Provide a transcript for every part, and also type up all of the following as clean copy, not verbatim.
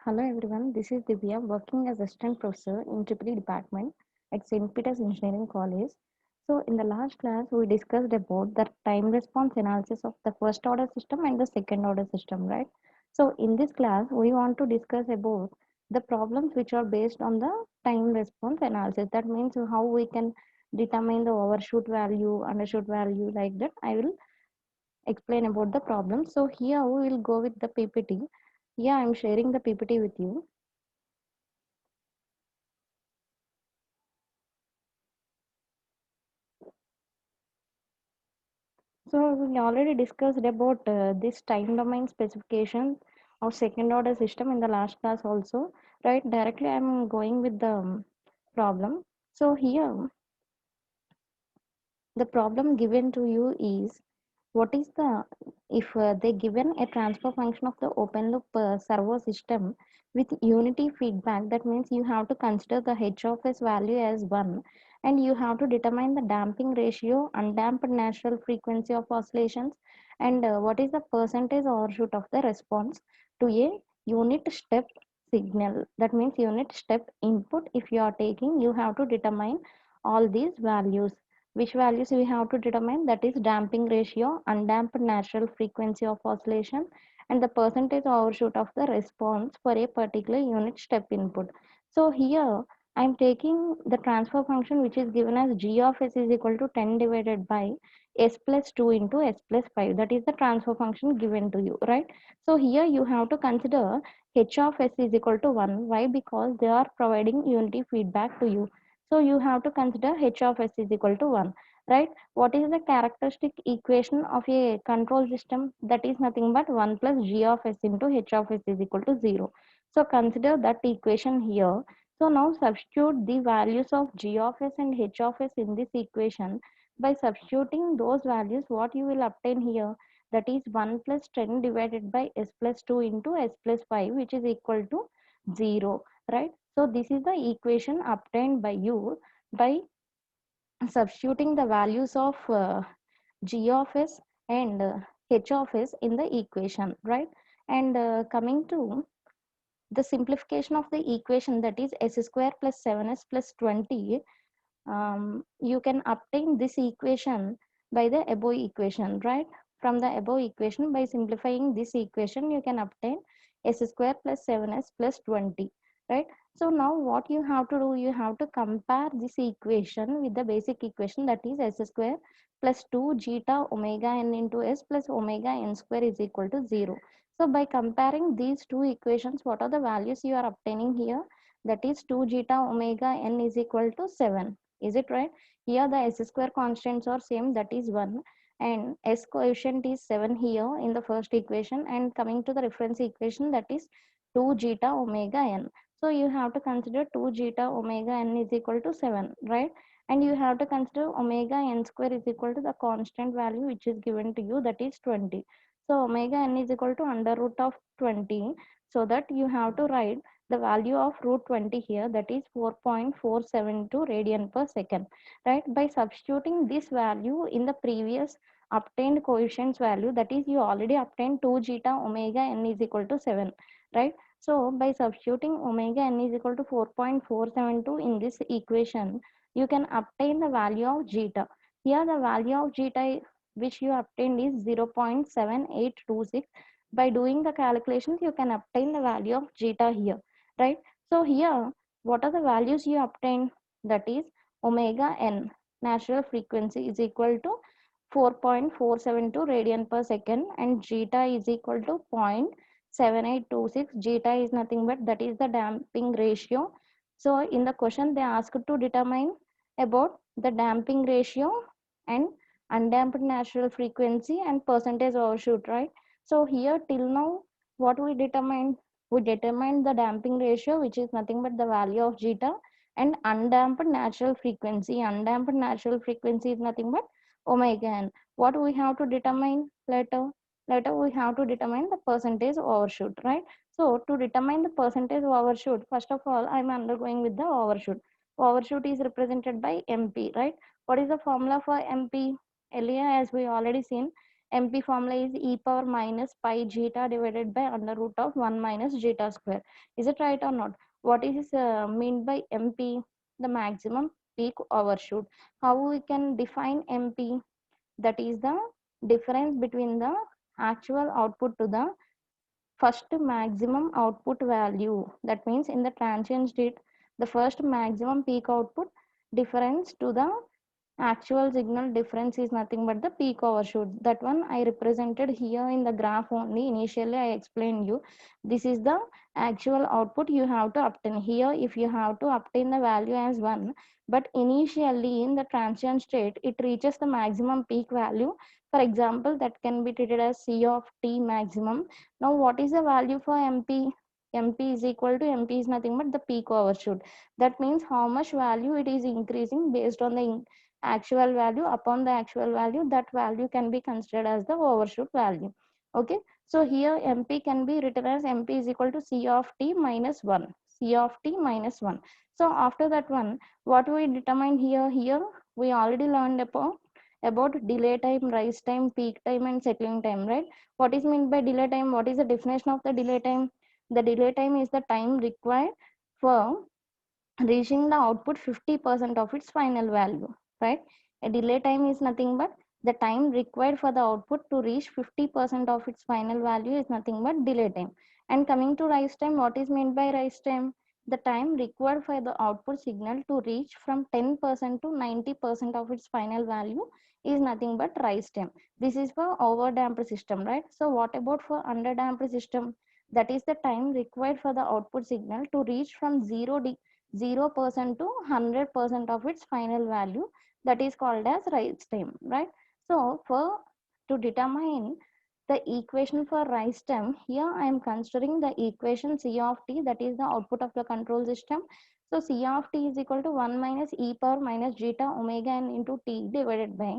Hello everyone, this is Divya working as assistant professor in EEE department at St. Peter's Engineering College. So in the last class we discussed about the time response analysis of the first order system and the second order system, right? So in this class we want to discuss about the problems which are based on the time response analysis. That means how we can determine the overshoot value, undershoot value, like that. I will explain about the problem. So here we will go with the PPT. Yeah, I'm sharing the PPT with you. So we already discussed about this time domain specification of second order system in the last class also, right? Directly I'm going with the problem. So here the problem given to you is what is the if they given a transfer function of the open loop servo system with unity feedback, that means you have to consider the h of s value as 1 and you have to determine the damping ratio, undamped natural frequency of oscillations, and what is the percentage overshoot of the response to a unit step signal. That means unit step input. If you are taking, you have to determine all these values. Which values we have to determine? That is damping ratio, undamped natural frequency of oscillation, and the percentage overshoot of the response for a particular unit step input. So here I am taking the transfer function which is given as g of s is equal to 10 divided by s plus 2 into s plus 5. That is the transfer function given to you, right? So here you have to consider h of s is equal to 1. Why? Because they are providing unity feedback to you. So you have to consider h of s is equal to 1, right? What is the characteristic equation of a control system? That is nothing but 1 plus g of s into h of s is equal to 0. So consider that equation here. So now substitute the values of g of s and h of s in this equation. By substituting those values, what you will obtain here? That is 1 plus 10 divided by s plus 2 into s plus 5, which is equal to 0, right? So this is the equation obtained by you by substituting the values of g of s and h of s in the equation, right? And coming to the simplification of the equation, that is s square plus 7s plus 20, you can obtain this equation by the above equation, right? From the above equation, by simplifying this equation, you can obtain s square plus 7s plus 20, right? So now what you have to do, you have to compare this equation with the basic equation, that is s square plus 2 zeta omega n into s plus omega n square is equal to 0. So by comparing these two equations, what are the values you are obtaining here? That is 2 zeta omega n is equal to 7. Is it right? Here the s square constants are same, that is 1, and s coefficient is 7 here in the first equation, and coming to the reference equation, that is 2 zeta omega n. So you have to consider 2 zeta omega n is equal to 7, right? And you have to consider omega n square is equal to the constant value which is given to you, that is 20. So omega n is equal to under root of 20. So that you have to write the value of root 20 here, that is 4.472 radian per second, right? By substituting this value in the previous obtained coefficients value, that is you already obtained 2 zeta omega n is equal to 7, right? So by substituting omega n is equal to 4.472 in this equation, you can obtain the value of zeta. Here the value of zeta which you obtained is 0.7826. By doing the calculations, you can obtain the value of zeta here, right? So here, what are the values you obtain? That is omega n, natural frequency, is equal to 4.472 radian per second, and zeta is equal to 0.7826. Zeta is nothing but that is the damping ratio. So in the question they asked to determine about the damping ratio and undamped natural frequency and percentage overshoot, right? So here till now what we determined? We determined the damping ratio, which is nothing but the value of zeta, and undamped natural frequency. Undamped natural frequency is nothing but omega n. What we have to determine later? Later we have to determine the percentage overshoot, right? So to determine the percentage overshoot, first of all, I'm undergoing with the overshoot. Overshoot is represented by MP, right? What is the formula for MP? Earlier, as we already seen, MP formula is e power minus pi zeta divided by under root of 1 minus zeta square. Is it right or not? What is mean by MP? The maximum peak overshoot. How we can define MP? That is the difference between the actual output to the first maximum output value. That means in the transient state, the first maximum peak output difference to the actual signal difference is nothing but the peak overshoot. That one I represented here in the graph only. Initially I explained you this is the actual output you have to obtain here. If you have to obtain the value as 1, but initially in the transient state it reaches the maximum peak value. For example, that can be treated as C of t maximum. Now what is the value for MP? MP is equal to MP is nothing but the peak overshoot. That means how much value it is increasing based on the actual value. Upon the actual value, that value can be considered as the overshoot value. Okay, so here MP can be written as MP is equal to C of t minus 1, C of t minus 1. So after that one, what we determine here we already learned about delay time, rise time, peak time and settling time, right? What is meant by delay time? What is the definition of the delay time? The delay time is the time required for reaching the output 50% of its final value, right? A delay time is nothing but the time required for the output to reach 50% of its final value is nothing but delay time. And coming to rise time, what is meant by rise time? The time required for the output signal to reach from 10% to 90% of its final value is nothing but rise time. This is for overdamped system, right? So what about for underdamped system? That is the time required for the output signal to reach from 0% to 100% of its final value. That is called as rise time, right? So for to determine the equation for rise time, here I am considering the equation C of t, that is the output of the control system. So C of t is equal to 1 minus e power minus zeta omega n into t divided by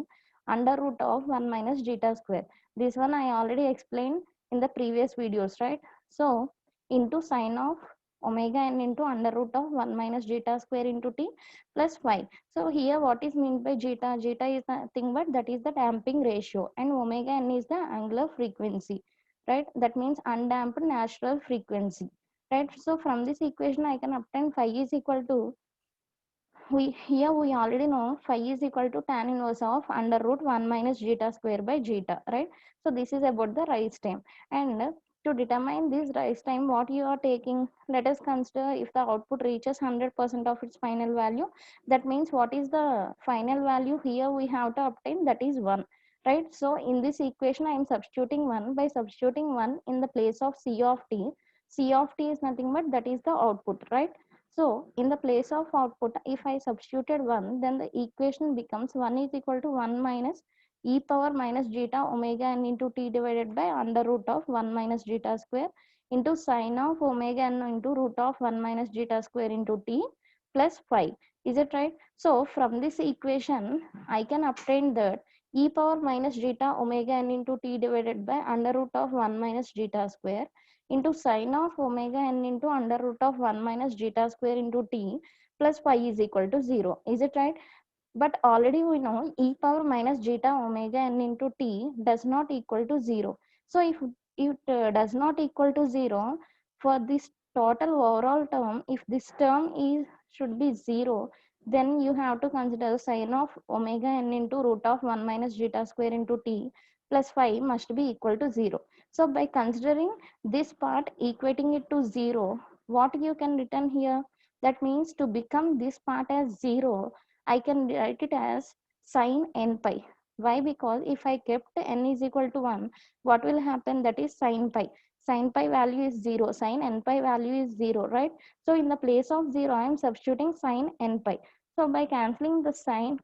under root of 1 minus zeta square. This one I already explained in the previous videos, right? So into sine of omega n into under root of 1 minus zeta square into t plus 5. So here what is meant by zeta? Zeta is nothing but that is the damping ratio and omega n is the angular frequency, right? That means undamped natural frequency, right? So from this equation I can obtain phi is equal to, we already know phi is equal to tan inverse of under root 1 minus zeta square by zeta, right? So this is about the rise time. And to determine this rise time, what you are taking, let us consider if the output reaches 100% of its final value. That means what is the final value here we have to obtain? That is 1, right? So in this equation I am substituting 1. By substituting 1 in the place of C of t, C of t is nothing but that is the output, right? So in the place of output, if I substituted 1, then the equation becomes 1 is equal to 1 minus e power minus zeta omega n into t divided by under root of 1 minus zeta square into sine of omega n into root of 1 minus zeta square into t plus 5. Is it right? So from this equation, I can obtain that e power minus zeta omega n into t divided by under root of 1 minus zeta square into sine of omega n into under root of 1 minus zeta square into t plus pi is equal to 0. Is it right? But already we know e power minus zeta omega n into t does not equal to 0. So if it does not equal to 0, for this total overall term, if this term is should be 0, then you have to consider sine of omega n into root of 1 minus zeta square into t plus 5 must be equal to 0. So by considering this part equating it to 0, what you can written here? That means to become this part as 0, I can write it as sine n pi. Why? Because if I kept n is equal to 1, what will happen? That is sine pi. Sine pi value is 0. Sine n pi value is 0, right? So in the place of 0, I am substituting sine n pi. So by cancelling the sine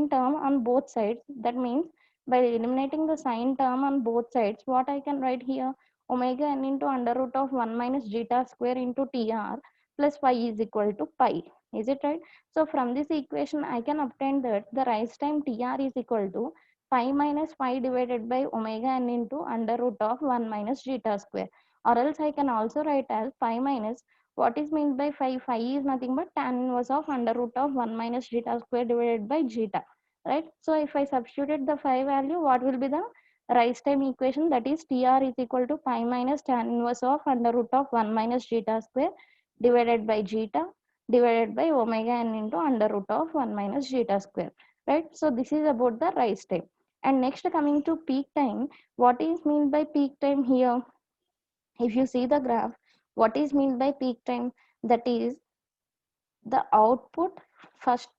term on both sides, that means by eliminating the sine term on both sides, what I can write here? Omega n into under root of 1 minus zeta square into tr plus phi is equal to pi. Is it right? So from this equation, I can obtain that the rise time Tr is equal to pi minus pi divided by omega n into under root of 1 minus zeta square. Or else I can also write as pi minus, what is meant by phi? Phi is nothing but tan inverse of under root of 1 minus zeta square divided by zeta. Right? So if I substituted the phi value, what will be the rise time equation, that is TR is equal to pi minus tan inverse of under root of 1 minus zeta square divided by zeta divided by omega n into under root of 1 minus zeta square, right? So this is about the rise time. And next, coming to peak time, what is mean by peak time here? If you see the graph, what is mean by peak time? That is the output first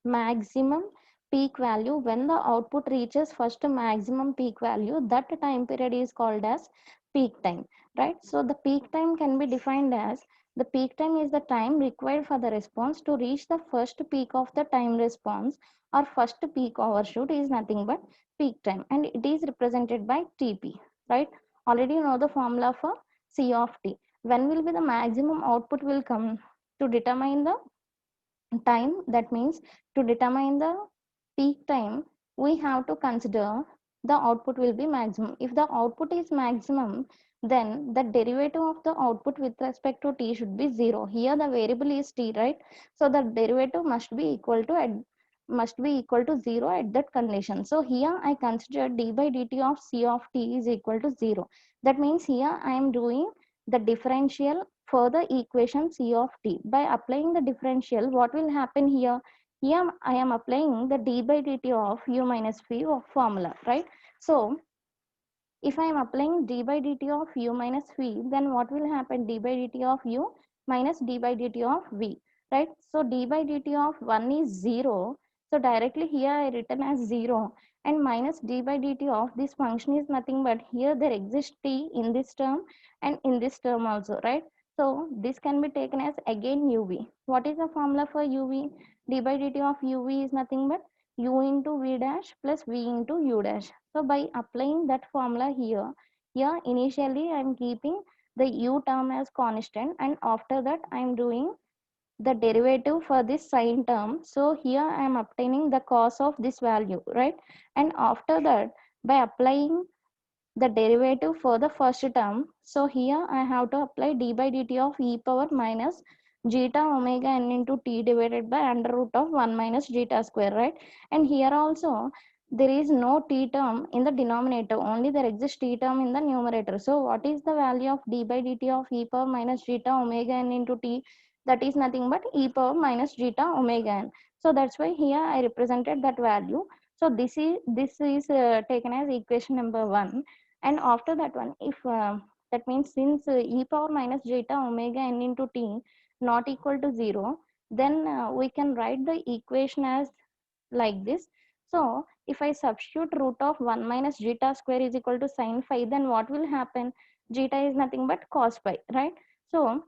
maximum peak value. When the output reaches first maximum peak value, that time period is called as peak time, right? So the peak time can be defined as, the peak time is the time required for the response to reach the first peak of the time response, or first peak overshoot is nothing but peak time, and it is represented by TP, right? Already you know the formula for C of T. When will be the maximum output will come? To determine the time, that means to determine the peak time, we have to consider the output will be maximum. If the output is maximum, then the derivative of the output with respect to t should be 0. Here the variable is t, right? So the derivative must be equal to 0 at that condition. So here I consider d by dt of c of t is equal to 0. That means here I am doing the differential for the equation c of t. By applying the differential, what will happen here? Here I am applying the d by dt of u minus v of formula, right? So if I am applying d by dt of u minus v, then what will happen? D by dt of u minus d by dt of v, right? So d by dt of 1 is 0. So directly here I written as 0, and minus d by dt of this function is nothing but, here there exists t in this term and in this term also, right? So this can be taken as again uv. What is the formula for uv? D by dt of uv is nothing but u into v dash plus v into u dash. So by applying that formula here initially I am keeping the u term as constant, and after that I am doing the derivative for this sine term. So here I am obtaining the cos of this value, right? And after that, by applying the derivative for the first term, so here I have to apply d by dt of e power minus zeta omega n into t divided by under root of 1 minus zeta square, right? And here also there is no t term in the denominator, only there exists t term in the numerator. So what is the value of d by dt of e power minus zeta omega n into t? That is nothing but e power minus zeta omega n. So that's why here I represented that value. So this is taken as equation number 1. And after that one, if that means since e power minus zeta omega n into t not equal to 0, then we can write the equation as like this. So if I substitute root of 1 minus zeta square is equal to sine phi, then what will happen? Zeta is nothing but cos phi, right? So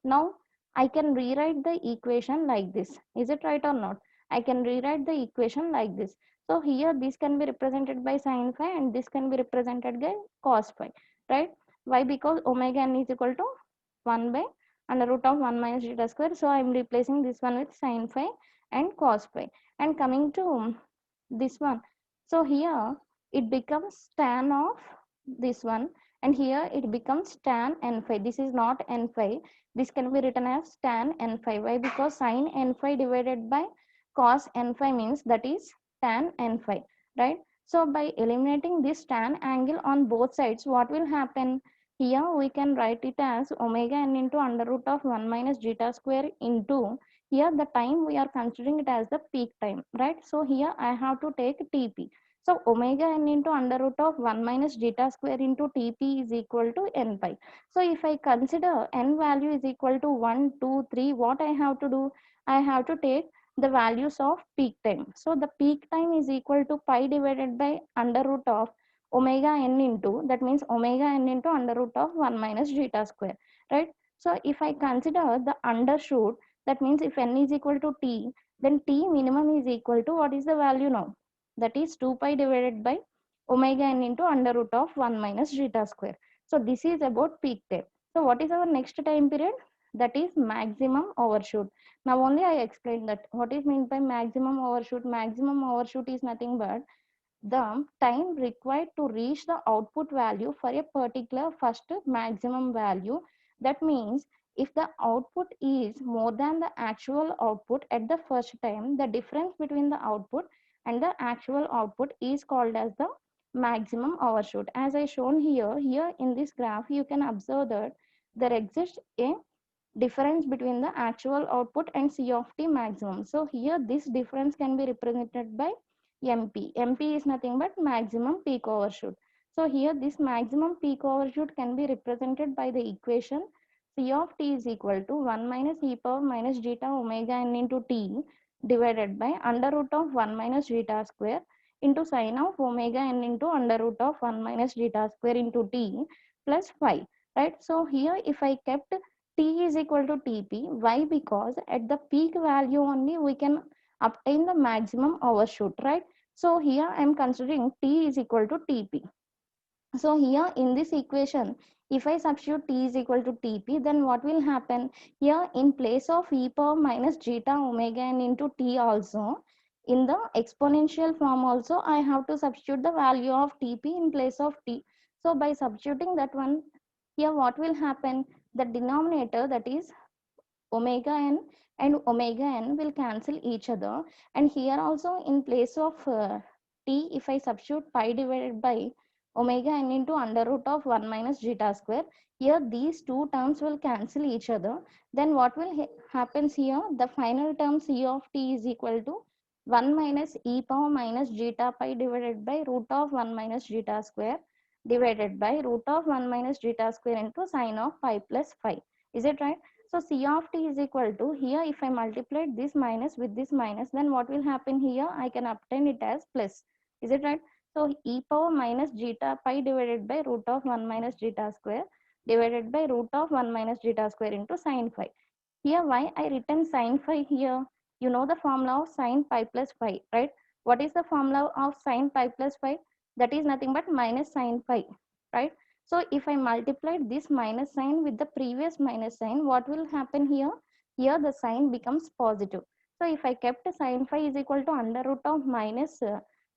now I can rewrite the equation like this. Is it right or not? I can rewrite the equation like this. So here this can be represented by sin phi and this can be represented by cos phi, right? Why? Because omega n is equal to 1 by under root of 1 minus zeta square. So I am replacing this one with sin phi and cos phi. And coming to this one, so here it becomes tan of this one, and here it becomes tan n phi. This is not n phi. This can be written as tan n phi. Why? Because sin n phi divided by cos n phi means that is tan n phi, right? So by eliminating this tan angle on both sides, what will happen? Here we can write it as omega n into under root of 1 minus zeta square into, here the time we are considering it as the peak time, right? So here I have to take TP. So omega n into under root of 1 minus zeta square into TP is equal to n pi. So if I consider n value is equal to 1, 2, 3, what I have to do? I have to take the values of peak time. So the peak time is equal to pi divided by under root of omega n into, that means omega n into under root of 1 minus zeta square, right? So if I consider the undershoot, that means if n is equal to t, then t minimum is equal to, what is the value now? That is 2 pi divided by omega n into under root of 1 minus zeta square. So this is about peak time. So what is our next time period? That is maximum overshoot. Now only I explained that. What is meant by maximum overshoot? Maximum overshoot is nothing but the time required to reach the output value for a particular first maximum value. That means if the output is more than the actual output at the first time, the difference between the output and the actual output is called as the maximum overshoot. As I shown here in this graph, you can observe that there exists a difference between the actual output and C of t maximum. So here this difference can be represented by MP. MP is nothing but maximum peak overshoot. So here this maximum peak overshoot can be represented by the equation C of t is equal to 1 minus e power minus zeta omega n into t divided by under root of 1 minus zeta square into sine of omega n into under root of 1 minus zeta square into t plus phi. Right. So here if I kept T is equal to TP. Why? Because at the peak value only we can obtain the maximum overshoot, right? So here I am considering T is equal to TP. So here in this equation, if I substitute T is equal to TP, then what will happen? Here in place of e power minus zeta omega n into T also, in the exponential form also, I have to substitute the value of TP in place of T. So by substituting that one, here what will happen? The denominator, that is omega n and omega n, will cancel each other, and here also in place of t, if I substitute pi divided by omega n into under root of 1 minus zeta square, here these two terms will cancel each other. Then what will happens here? The final term C of t is equal to 1 minus e power minus zeta pi divided by root of 1 minus zeta square divided by root of 1 minus zeta square into sine of pi plus phi. Is it right? So C of t is equal to, here if I multiply this minus with this minus, then what will happen here? I can obtain it as plus. Is it right? So e power minus zeta pi divided by root of 1 minus zeta square divided by root of 1 minus zeta square into sine phi. Here why I written sine phi here? You know the formula of sine pi plus phi, right? What is the formula of sine pi plus phi? That is nothing but minus sine phi, right? So if I multiply this minus sign with the previous minus sign, what will happen here? Here the sign becomes positive. So if I kept sine phi is equal to under root of minus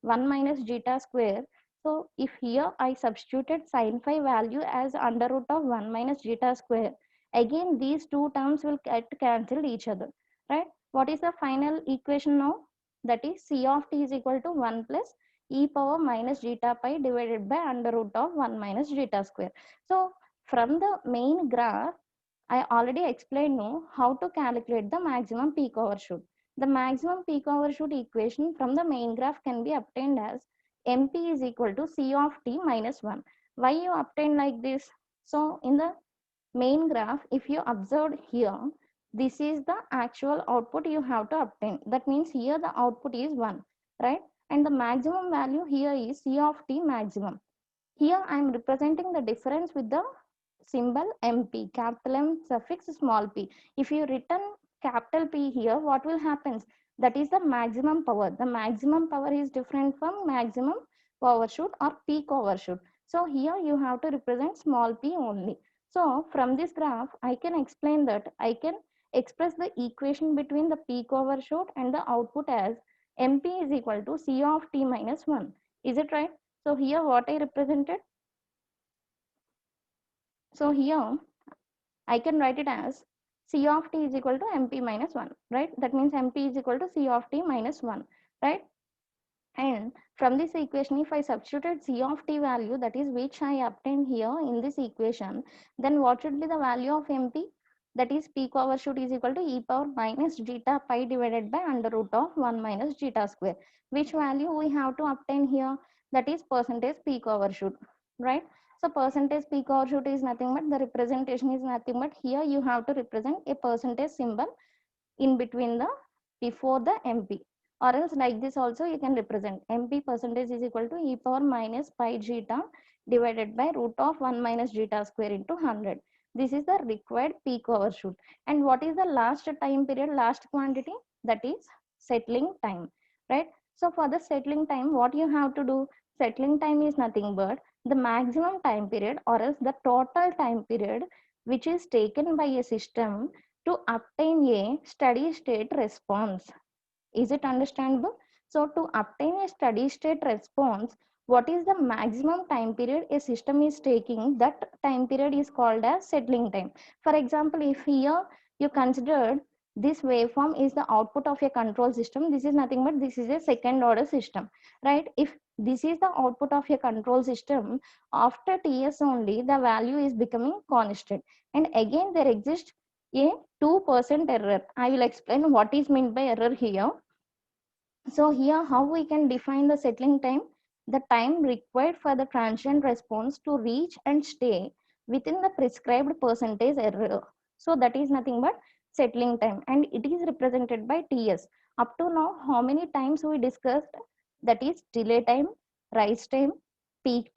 1 minus zeta square. So if here I substituted sine phi value as under root of 1 minus zeta square, again these two terms will get cancelled each other, right? What is the final equation now? That is C of t is equal to 1 plus e power minus zeta pi divided by under root of 1 minus zeta square. So from the main graph, I already explained you how to calculate the maximum peak overshoot. The maximum peak overshoot equation from the main graph can be obtained as MP is equal to C of t minus 1. Why you obtain like this? So in the main graph, if you observed here, this is the actual output you have to obtain. That means here the output is 1, right? And the maximum value here is C of t maximum. Here I am representing the difference with the symbol MP, capital M suffix small p. If you written capital P here, what will happen? That is the maximum power. The maximum power is different from maximum overshoot or peak overshoot. So here you have to represent small p only. So from this graph, I can explain that I can express the equation between the peak overshoot and the output as MP is equal to C of t minus 1. Is it right? So here what I represented? So here I can write it as C of t is equal to MP minus 1, right? That means MP is equal to C of t minus 1, right? And from this equation, if I substituted C of t value, that is which I obtained here in this equation, then what should be the value of MP? That is peak overshoot is equal to e power minus zeta pi divided by under root of 1 minus zeta square. Which value we have to obtain here? That is percentage peak overshoot, right? So percentage peak overshoot is nothing but the representation is nothing but here you have to represent a percentage symbol in between the before the MP, or else like this also you can represent MP percentage is equal to e power minus pi zeta divided by root of 1 minus zeta square into 100. This is the required peak overshoot. And what is the last time period, last quantity? That is settling time, right? So for the settling time, what you have to do? Settling time is nothing but the maximum time period or else the total time period which is taken by a system to obtain a steady state response. Is it understandable? So to obtain a steady state response, what is the maximum time period a system is taking? That time period is called as settling time. For example, if here you considered this waveform is the output of a control system, this is nothing but this is a second order system, right? If This is the output of a control system. After TS only, the value is becoming constant. And again, there exists a 2% error. I will explain what is meant by error here. So here, how we can define the settling time? The time required for the transient response to reach and stay within the prescribed percentage error. So that is nothing but settling time, and it is represented by TS. Up to now, how many times we discussed? That is delay time, rise time, peak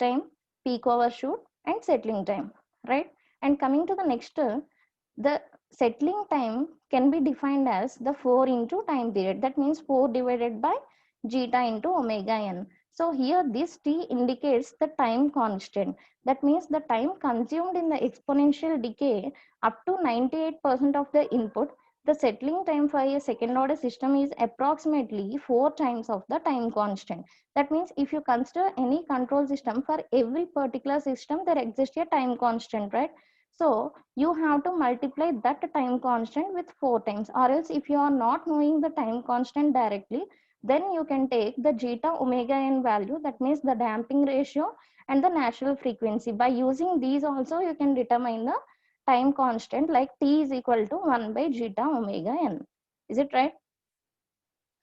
overshoot, and settling time, right? And coming to the next, the settling time can be defined as the 4 into time period. That means 4 divided by zeta into omega n. So here this t indicates the time constant. That means the time consumed in the exponential decay up to 98% of the input. The settling time for a second order system is approximately 4 times of the time constant. That means if you consider any control system, for every particular system there exists a time constant, right? So you have to multiply that time constant with 4 times, or else if you are not knowing the time constant directly, then you can take the zeta omega n value, that means the damping ratio and the natural frequency. By using these also you can determine the time constant, like t is equal to 1 by zeta omega n. Is it right?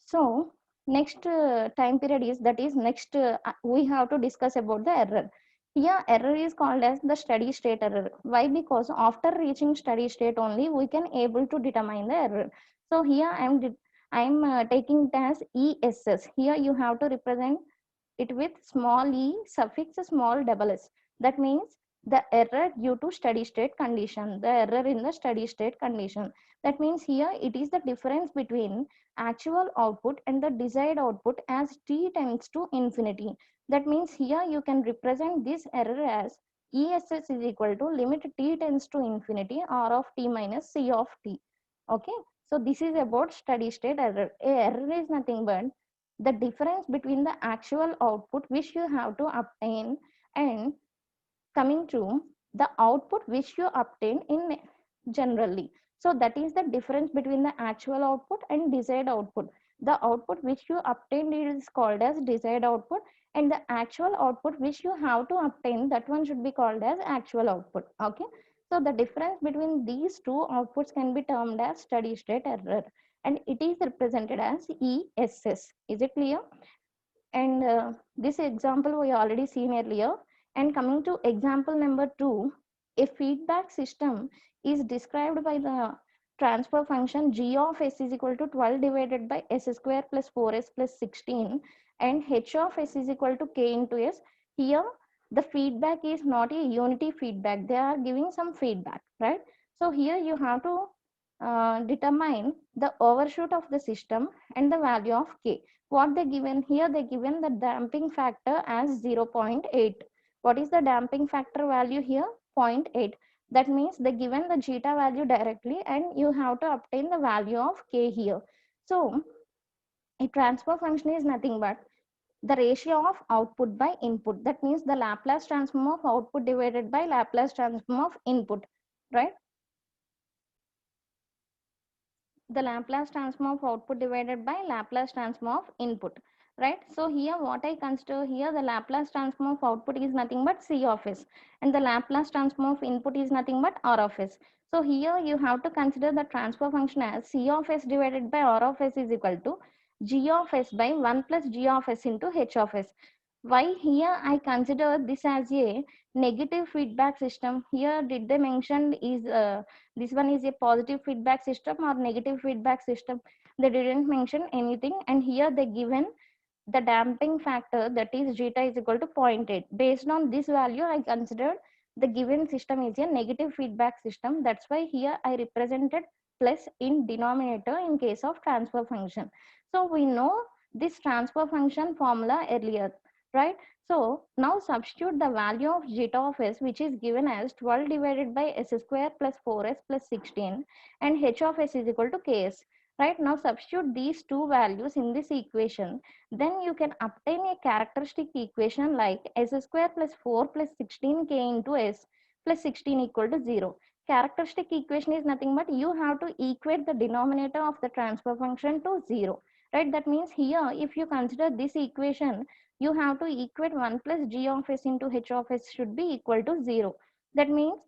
So next time period is, that is next we have to discuss about the error. Here error is called as the steady state error. Why? Because after reaching steady state only we can able to determine the error. So here I am taking it as ESS. Here you have to represent it with small e suffix small double s. That means the error due to steady state condition, the error in the steady state condition. That means here it is the difference between actual output and the desired output as t tends to infinity. That means here you can represent this error as ESS is equal to limit t tends to infinity r of t minus c of t. Okay, so this is about steady state error. A error is nothing but the difference between the actual output which you have to obtain and coming to the output which you obtain in generally. So that is the difference between the actual output and desired output. The output which you obtained is called as desired output, and the actual output which you have to obtain, that one should be called as actual output. Okay, so the difference between these two outputs can be termed as steady state error, and it is represented as ESS. Is it clear? And this example we already seen earlier. And coming to example number 2, a feedback system is described by the transfer function g of s is equal to 12 divided by s square plus 4s plus 16, and h of s is equal to k into s. Here the feedback is not a unity feedback, they are giving some feedback, right? So here you have to determine the overshoot of the system and the value of k. What they given here? They given the damping factor as 0.8. What is the damping factor value here? 0.8. That means they given the zeta value directly, and you have to obtain the value of k here. So a transfer function is nothing but the ratio of output by input. That means the Laplace transform of output divided by Laplace transform of input, right? The Laplace transform of output divided by Laplace transform of input, right? So here what I consider here, the Laplace transform of output is nothing but C of S, and the Laplace transform of input is nothing but R of S. So here you have to consider the transfer function as C of S divided by R of S is equal to G of S by 1 plus G of S into H of S. Why here I consider this as a negative feedback system? Here did they mention is this one is a positive feedback system or negative feedback system? They didn't mention anything, and here they given the damping factor, that is zeta is equal to 0.8. Based on this value I considered the given system is a negative feedback system. That's why here I represented plus in denominator in case of transfer function. So we know this transfer function formula earlier, right? So now substitute the value of zeta of s, which is given as 12 divided by s square plus 4s plus 16, and h of s is equal to ks. Right, now substitute these two values in this equation, then you can obtain a characteristic equation like s square plus 4 plus 16k into s plus 16 equal to 0. Characteristic equation is nothing but you have to equate the denominator of the transfer function to 0. Right, that means here if you consider this equation, you have to equate 1 plus g of s into h of s should be equal to 0. That means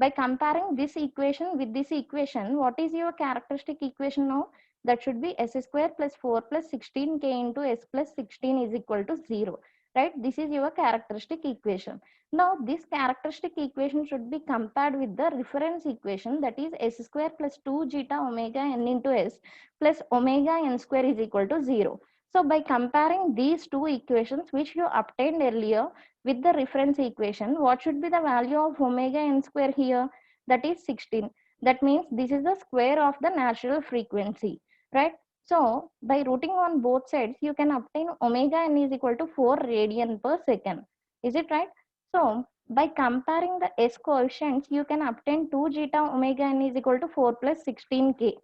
by comparing this equation with this equation, what is your characteristic equation now? That should be s square plus 4 plus 16k into s plus 16 is equal to 0. Right? This is your characteristic equation. Now, this characteristic equation should be compared with the reference equation, that is s square plus 2 zeta omega n into s plus omega n square is equal to 0. So, by comparing these two equations which you obtained earlier, with the reference equation, what should be the value of omega n square here? That is 16. That means this is the square of the natural frequency, right? So by rooting on both sides, you can obtain omega n is equal to 4 radian per second. Is it right? So by comparing the s coefficients, you can obtain 2 zeta omega n is equal to 4 plus 16k,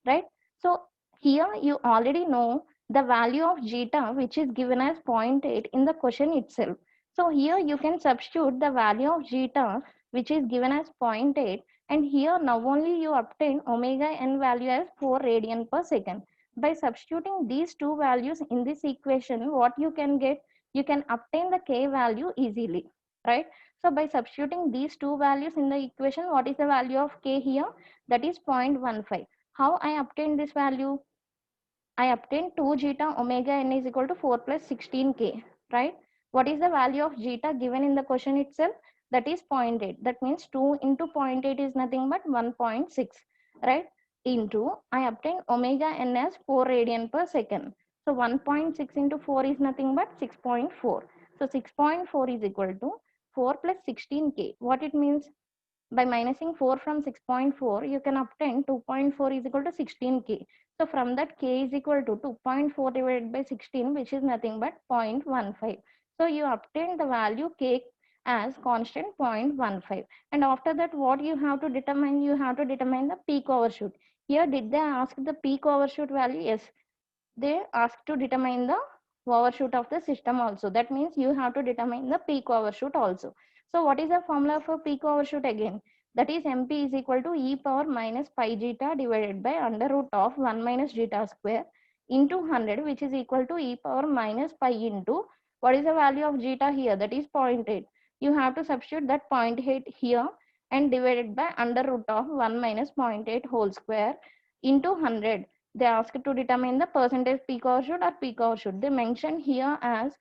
right? So here you already know the value of zeta, which is given as 0.8 in the question itself. So here you can substitute the value of zeta, which is given as 0.8, and here now only you obtain omega n value as 4 radian per second. By substituting these two values in this equation, what you can get? You can obtain the k value easily, right? So by substituting these two values in the equation, what is the value of k here? That is 0.15. How I obtain this value? I obtained 2 zeta omega n is equal to 4 plus 16k, right? What is the value of zeta given in the question itself? That is 0.8. That means 2 into 0.8 is nothing but 1.6, right? Into, I obtained omega n as 4 radian per second. So 1.6 into 4 is nothing but 6.4. So 6.4 is equal to 4 plus 16k. What it means? By minusing 4 from 6.4, you can obtain 2.4 is equal to 16k. So from that, k is equal to 2.4 divided by 16, which is nothing but 0.15. So you obtain the value k as constant 0.15. And after that, what you have to determine? You have to determine the peak overshoot. Here, did they ask the peak overshoot value? Yes, they ask to determine the overshoot of the system also. That means you have to determine the peak overshoot also. So what is the formula for peak overshoot again? That is mp is equal to e power minus pi zeta divided by under root of 1 minus zeta square into 100, which is equal to e power minus pi into, what is the value of zeta here? That is 0.8. You have to substitute that 0.8 here and divided by under root of 1 minus 0.8 whole square into 100. They asked to determine the percentage peak overshoot or peak overshoot. They mentioned here as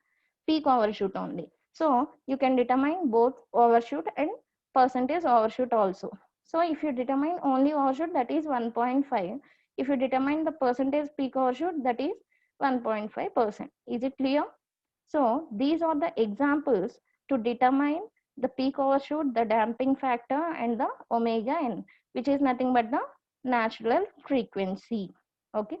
peak overshoot only. So you can determine both overshoot and percentage overshoot also. So if you determine only overshoot, that is 1.5. If you determine the percentage peak overshoot, that is 1.5%. Is it clear? So these are the examples to determine the peak overshoot, the damping factor, and the omega n, which is nothing but the natural frequency. Okay.